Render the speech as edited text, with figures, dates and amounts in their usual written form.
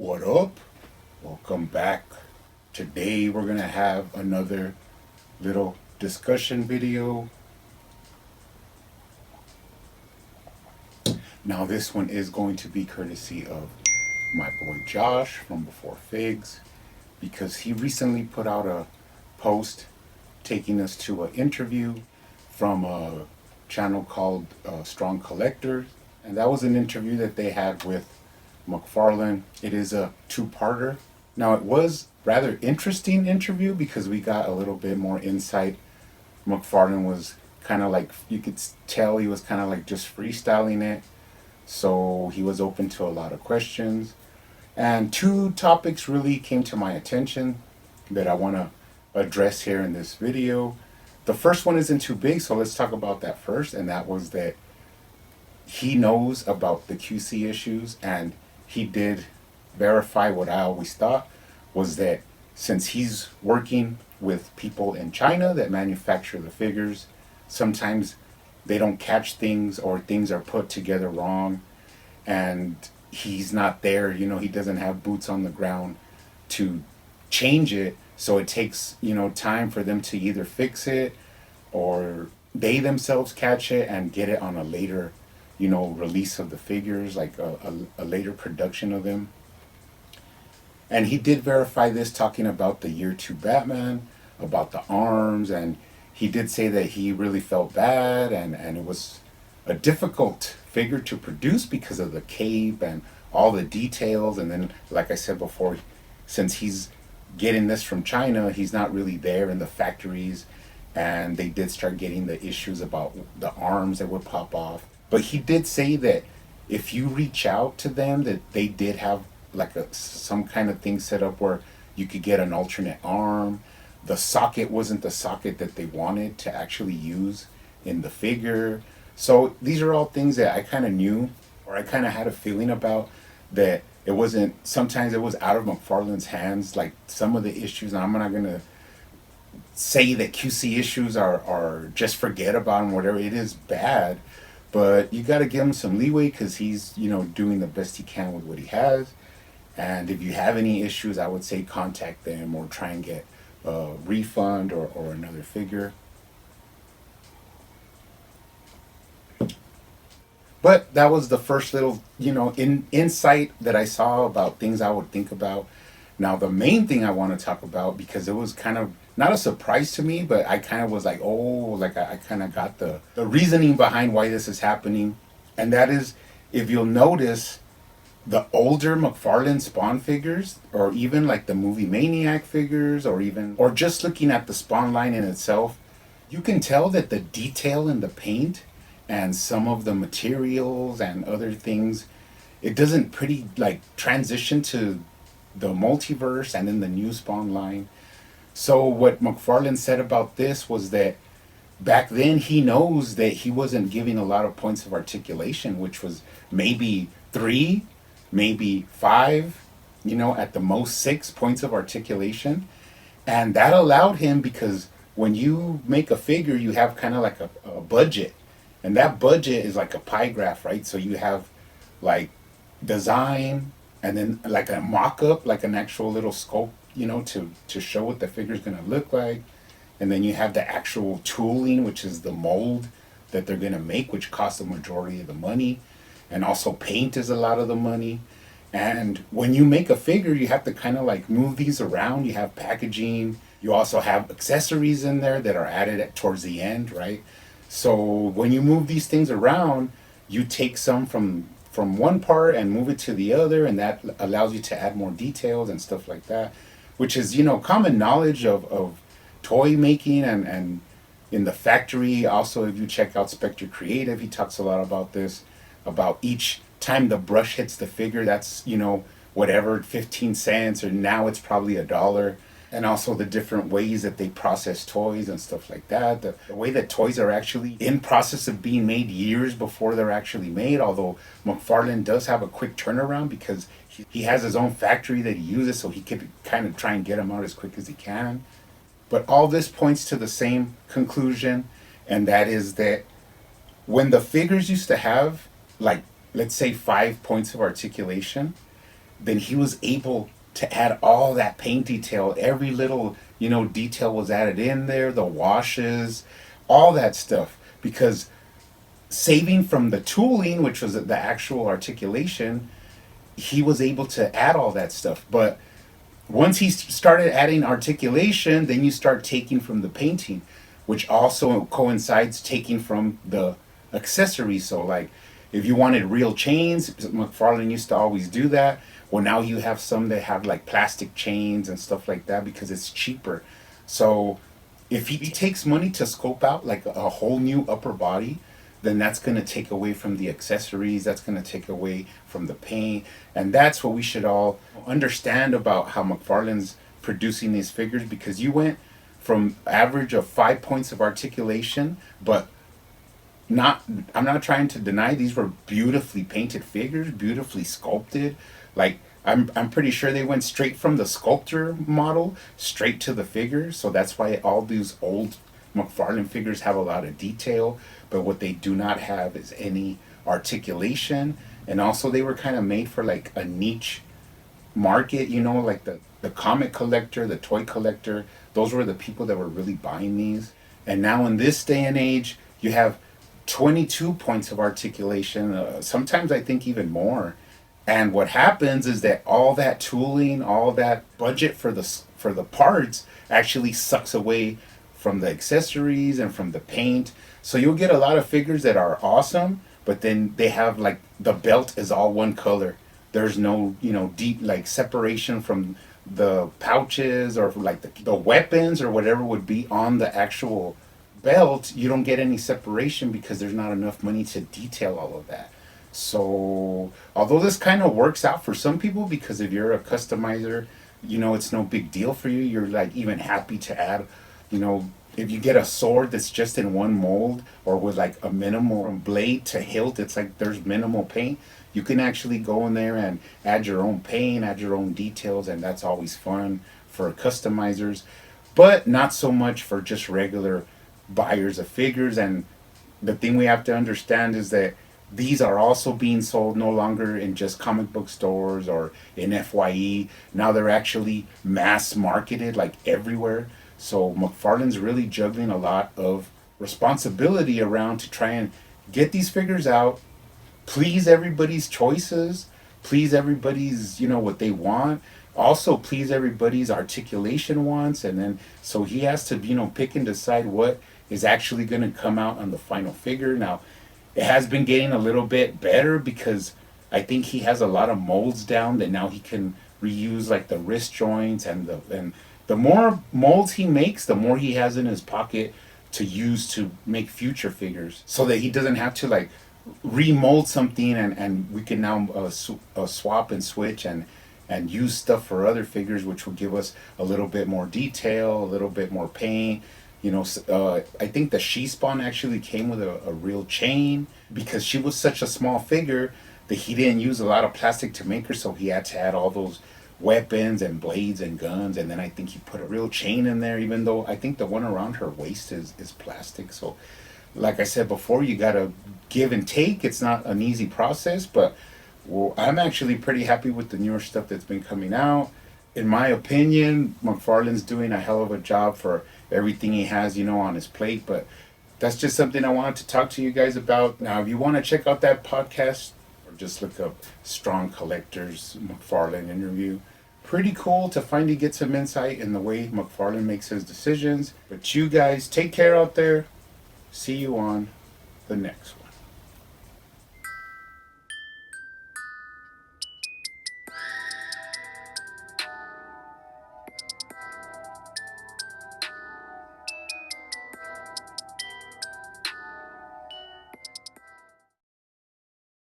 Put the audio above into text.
What up? Welcome back. Today we're gonna have another little discussion video. Now this one is going to be courtesy of my boy Josh from Before Figs, because he recently put out a post taking us to an interview from a channel called Strong Collectors, and that was an interview that they had with McFarlane. It is a two-parter. Now it was rather interesting interview because we got a little bit more insight. McFarlane was kind of like, you could tell he was kind of like just freestyling it. So he was open to a lot of questions. And two topics really came to my attention that I want to address here in this video. The first one isn't too big, so let's talk about that first. And that was that he knows about the QC issues, and he did verify what I always thought, was that since he's working with people in China that manufacture the figures, sometimes they don't catch things or things are put together wrong, and he's not there, he doesn't have boots on the ground to change it. So it takes, time for them to either fix it or they themselves catch it and get it on a later release of the figures, like a later production of them. And he did verify this, talking about the year 2 Batman, about the arms, and he did say that he really felt bad, and it was a difficult figure to produce because of the cape and all the details. And then, like I said before, since he's getting this from China, he's not really there in the factories, and they did start getting the issues about the arms that would pop off. But he did say that if you reach out to them, that they did have like some kind of thing set up where you could get an alternate arm. The socket wasn't the socket that they wanted to actually use in the figure. So these are all things that I kind of knew, or I kind of had a feeling about, that it wasn't, sometimes it was out of McFarlane's hands, like some of the issues. And I'm not going to say that QC issues are just forget about them, whatever. It is bad. But you got to give him some leeway because he's, doing the best he can with what he has. And if you have any issues, I would say contact them or try and get a refund or another figure. But that was the first little, insight that I saw about things I would think about. Now, the main thing I want to talk about, because it was kind of not a surprise to me, but I kind of was like, I kind of got the reasoning behind why this is happening. And that is, if you'll notice, the older McFarlane Spawn figures, or even like the movie Maniac figures, or just looking at the Spawn line in itself, you can tell that the detail in the paint and some of the materials and other things, it doesn't pretty like transition to the multiverse and then the new Spawn line. So what McFarlane said about this was that back then he knows that he wasn't giving a lot of points of articulation, which was maybe 3, maybe 5, at the most 6 points of articulation. And that allowed him, because when you make a figure, you have kind of like a budget. And that budget is like a pie graph, right? So you have like design, and then like a mock-up, like an actual little sculpt, to show what the figure is going to look like. And then you have the actual tooling, which is the mold that they're going to make, which costs the majority of the money. And also paint is a lot of the money. And when you make a figure, you have to kind of like move these around. You have packaging. You also have accessories in there that are added towards the end, right? So when you move these things around, you take some from one part and move it to the other, and that allows you to add more details and stuff like that, which is, common knowledge of toy making and in the factory. Also, if you check out Spectre Creative, he talks a lot about this, about each time the brush hits the figure, that's, whatever, 15 cents, or now it's probably $1. And also the different ways that they process toys and stuff like that. The way that toys are actually in process of being made years before they're actually made, although McFarlane does have a quick turnaround because he has his own factory that he uses, so he could kind of try and get them out as quick as he can. But all this points to the same conclusion, and that is that when the figures used to have, like, let's say 5 points of articulation, then he was able to add all that paint detail. Every little, detail was added in there, the washes, all that stuff. Because saving from the tooling, which was the actual articulation, he was able to add all that stuff. But once he started adding articulation, then you start taking from the painting, which also coincides taking from the accessories. So like if you wanted real chains, McFarlane used to always do that. Well, now you have some that have like plastic chains and stuff like that because it's cheaper. So if he takes money to scope out like a whole new upper body, then that's going to take away from the accessories, that's going to take away from the paint. And that's what we should all understand about how McFarlane's producing these figures, because you went from average of 5 points of articulation, but I'm not trying to deny these were beautifully painted figures, beautifully sculpted. Like I'm pretty sure they went straight from the sculptor model straight to the figure. So that's why all these old McFarlane figures have a lot of detail, but what they do not have is any articulation. And also they were kind of made for like a niche market, like the comic collector, the toy collector. Those were the people that were really buying these. And now in this day and age, you have 22 points of articulation, sometimes I think even more. And what happens is that all that tooling, all that budget for the parts actually sucks away from the accessories and from the paint. So you'll get a lot of figures that are awesome, but then they have like the belt is all one color. There's no, deep like separation from the pouches or like the weapons or whatever would be on the actual belt. You don't get any separation because there's not enough money to detail all of that. So although this kind of works out for some people, because if you're a customizer, it's no big deal for you. You're like even happy to add, if you get a sword that's just in one mold or with like a minimal from blade to hilt, it's like there's minimal paint. You can actually go in there and add your own paint, add your own details, and that's always fun for customizers, but not so much for just regular buyers of figures. And the thing we have to understand is that these are also being sold no longer in just comic book stores or in FYE. Now they're actually mass marketed like everywhere. So McFarlane's really juggling a lot of responsibility around to try and get these figures out, please everybody's choices, please everybody's, what they want. Also please everybody's articulation wants. And then so he has to, pick and decide what is actually going to come out on the final figure. Now, it has been getting a little bit better because I think he has a lot of molds down that now he can reuse, like the wrist joints, and the more molds he makes, the more he has in his pocket to use to make future figures, so that he doesn't have to like remold something, and we can now swap and switch and use stuff for other figures, which will give us a little bit more detail, a little bit more paint. I think the She-Spawn actually came with a real chain, because she was such a small figure that he didn't use a lot of plastic to make her, so he had to add all those weapons and blades and guns. And then I think he put a real chain in there, even though I think the one around her waist is plastic. So like I said before, you gotta give and take. It's not an easy process, but I'm actually pretty happy with the newer stuff that's been coming out. In my opinion, McFarlane's doing a hell of a job for everything he has, on his plate. But that's just something I wanted to talk to you guys about. Now, if you want to check out that podcast, or just look up Strong Collectors McFarlane interview. Pretty cool to finally get some insight in the way McFarlane makes his decisions. But you guys take care out there. See you on the next one.